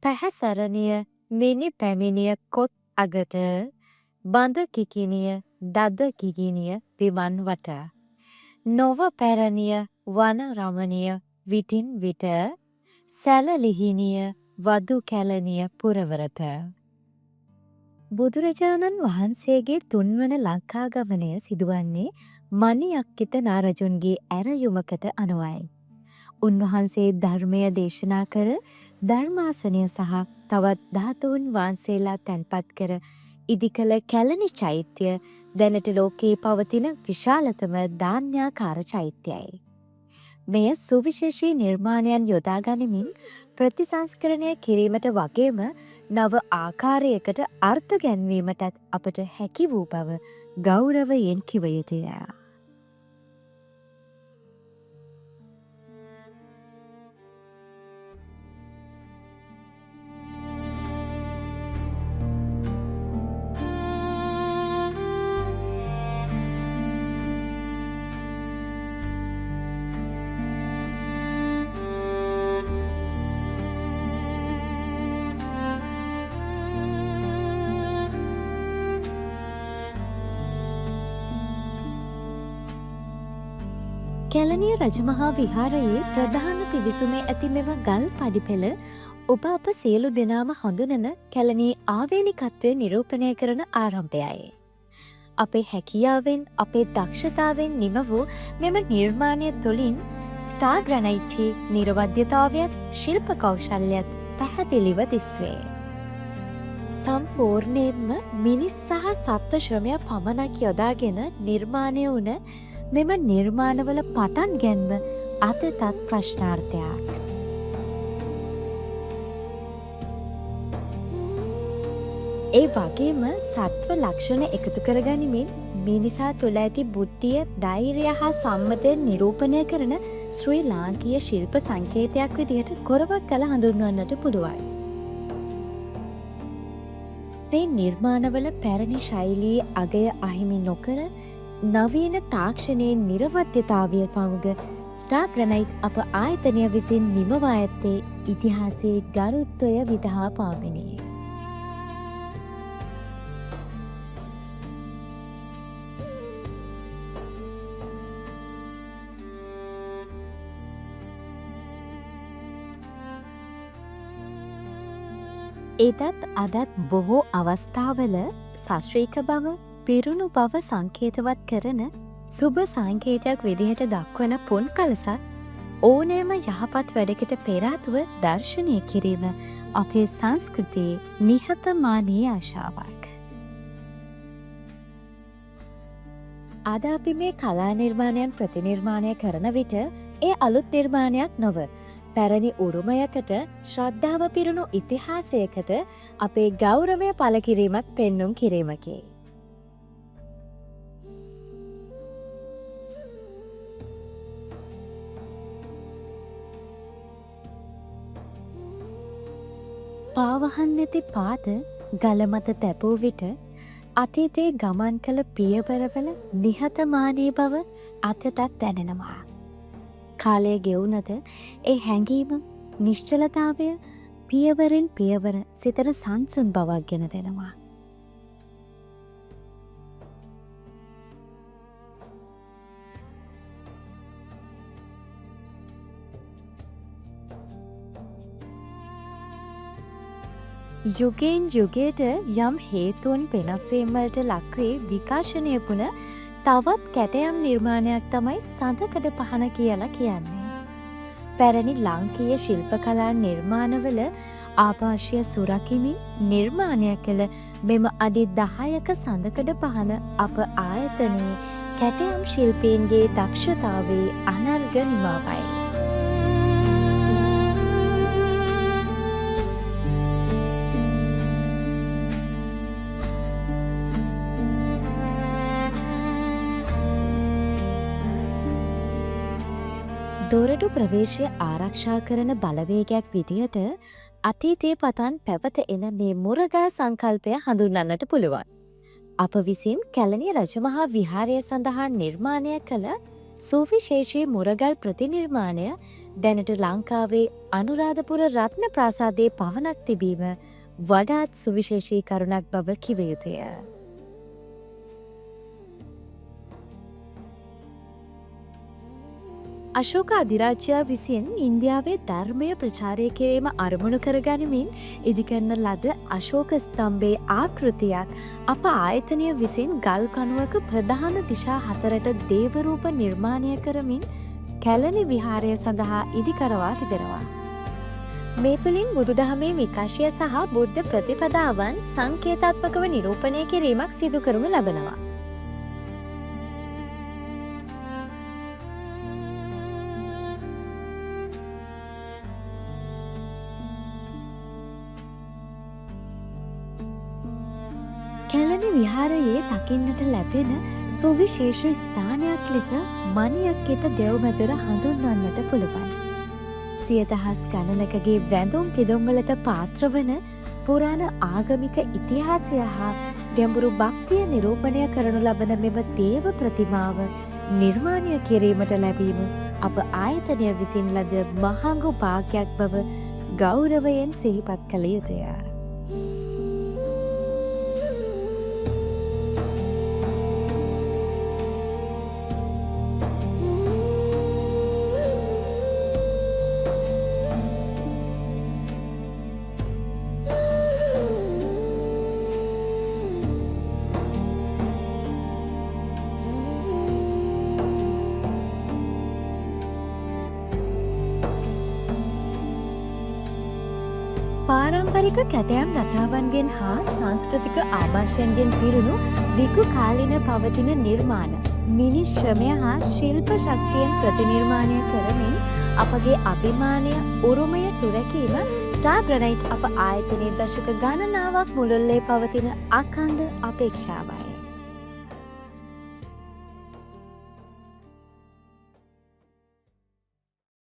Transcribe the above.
පැහැසරණිය මිනි පැමිණිය කොත් අගට බඳ කිකිනිය දද කිකිනිය පිමන් වට. නොව පැරණිය වන රමණිය විටින් විට සැලලිහිනිය වදු කැලනිය පුරවරට. බුදුරජාණන් වහන්සේගේ තුන්වන ලංකා ගමනය සිදුවන්නේ මණිඅක්කිත නාරජුන්ගේ ඇරයුමකට අනුවයි. උන්වහන්සේ ධර්මය දේශනා කර ධර්මාසනය සහ තවත් ධාතුන් වහන්සේලා තැන්පත් කර ඉදිකළ කැලණි චෛත්‍ය දැනට ලෝකයේ පවතින විශාලතම ධාන්‍යාකාර චෛත්‍යයයි. මෙය සුවිශේෂී නිර්මාණයන් යොදා ගනිමින් ප්‍රතිසංස්කරණය කිරීමට වගේම නව ආකාරයකට අර්ථ ගැන්වීමටත් අපට හැකි වූ බව ගෞරවයෙන් කිව යුතුය. කැලණිය රජමහා විහාරයේ ප්‍රධාන පිවිසුමේ ඇති මෙම ගල් පඩිපෙළ ඔබ අප සියලු දෙනාම හඳුනන කැලණියේ ආවේනිකත්වය නිරූපණය කරන ආරම්භයයි. අපේ හැකියාවෙන් අපේ දක්ෂතාවෙන් නිම වූ මෙම නිර්මාණය තුළින් ස්ටාර් ග්‍රැනයිට්හි නිරවද්‍යතාවයත් ශිල්ප කෞශල්‍යත් පැහැදිලිව දිස්වේ. සම්පූර්ණයෙන්ම මිනිස් සහ සත්ව ශ්‍රමය පමණක් යොදාගෙන නිර්මාණය වුණ මෙම නිර්මාණවල පටන් ගැන්ම අදටත් ප්‍රශ්නාර්ථයක්. ඒ වගේම සත්ව ලක්ෂණ එකතු කරගනිමින් මිනිසා තුළ ඇති බුද්ධිය ධෛර්යය හා සම්මතය නිරූපණය කරන ශ්‍රී ලාංකීය ශිල්ප සංකේතයක් විදිහට කොරවක් කළ හඳුන්වන්නට පුළුවන්. මේ නිර්මාණවල පැරණි ශෛලී අගය අහිමි නොකර නවීන තාක්ෂණයේ නිරවද්‍යතාවය සමග ස්ටාර් ග්‍රැනයිට් අප ආයතනය විසින් නිමවා ඇත්තේ ඉතිහාසයේ ගරුත්වය විදහා පාමිනි. එදත් අදත් බොහෝ අවස්ථාවල සශ්‍රීක බව පිරුණු බව සංකේතවත් කරන සුභ සංකේතයක් විදිහට දක්වන පුන් කලසත් ඕනෑම යහපත් වැඩකට පෙරාතුව දර්ශනය කිරීම අපේ සංස්කෘතියේ නිහතමානී ආශාවක්. අද අපි මේ කලා නිර්මාණයන් ප්‍රතිනිර්මාණය කරන විට ඒ අලුත් නිර්මාණයක් නොව පැරණි උරුමයකට ශ්‍රද්ධාව පිරුණු ඉතිහාසයකට අපේ ගෞරවය පළ කිරීමක් පෙන්නුම් කිරීමකි. පාවහන් නැති පාද ගල මත තැබූ විට අතීතයේ ගමන් කළ පියවරවල නිහතමානී බව අතටත් දැනෙනවා. කාලය ගෙවුනද ඒ හැඟීම නිශ්චලතාවය පියවරෙන් පියවර සිතට සංසුන් බවක් ගෙන දෙනවා. යුගයෙන් යුගයට යම් හේතුන් වෙනස්වීම් වලට ලක්වේ විකාශනය වුණ තවත් කැටයම් නිර්මාණයක් තමයි සඳකඩ පහන කියලා කියන්නේ. පැරණි ලාංකීය ශිල්ප කලා නිර්මාණවල ආභාෂය සුරකිමින් නිර්මාණය කළ මෙම අඩි 10ක සඳකඩ පහන අප ආයතනයේ කැටයම් ශිල්පීන්ගේ දක්ෂතාවේ අනර්ග නිමාවයි. දොරටු ප්‍රවේශය ආරක්ෂා කරන බලවේගයක් විදිහට අතීතයේ පටන් පැවත එන මේ මුරගල් සංකල්පය හඳුන්වන්නට පුළුවන්. අප විසින් කැලණිය රජමහා විහාරය සඳහා නිර්මාණය කළ සුවිශේෂී මුරගල් ප්‍රතිනිර්මාණය දැනට ලංකාවේ අනුරාධපුර රත්න ප්‍රාසාදයේ පවණක් තිබීම වඩාත් සුවිශේෂී කරුණක් බව කිව යුතුය. අශෝක අධිරාජ්‍යයා විසින් ඉන්දියාවේ ධර්මය ප්‍රචාරය කිරීම අරමුණු කරගනිමින් ඉදිකරන ලද අශෝක ස්තම්භයේ ආකෘතියක් අප ආයතනය විසින් ගල් කණුවක ප්‍රධාන දිශා 4ට දේවරූප නිර්මාණය කරමින් කැලණි විහාරය සඳහා ඉදිකරවා තිබෙනවා. මේ තුළින් බුදුදහමේ විකාශය සහ බුද්ධ ප්‍රතිපදාවන් සංකේතාත්මකව නිරූපණය කිරීමක් සිදු කරනු ලබනවා. කැලණි විහාරයේ දකින්නට ලැබෙන සුවිශේෂ ස්ථානයක් ලෙස මණියක්කිත දෙව්මැදුර හඳුන්වන්නට පුළුවන්. සියදහස් ගණනකගේ වැඳුම් පිදුම්වලට පාත්‍රවන පුරාණ ආගමික ඉතිහාසය හා ගැඹුරු භක්තිය නිරූපණය කරනු ලබන මෙම දේව ප්‍රතිමාව නිර්මාණය කිරීමට ලැබීම අප ආයතනය විසින් ලද මහඟු භාග්‍යයක් බව ගෞරවයෙන් සිහිපත් කළ යුතුය. පාරම්පරික කැටයම් රටාවන්ගෙන් හා සංස්කෘතික ආභාෂයන්ගෙන් පිරුණු දිගු කාලින පවතින නිර්මාණ මිනිස් ශ්‍රමය හා ශිල්ප ශක්තියෙන් ප්‍රතිනිර්මාණය කරමින් අපගේ අභිමානය උරුමය සුරැකීම ස්ටාර් ග්‍රනයිට් අප ආයතනයේ දශක ගණනාවක් මුළුල්ලේ පවතින අඛණ්ඩ අපේක්ෂාවයි.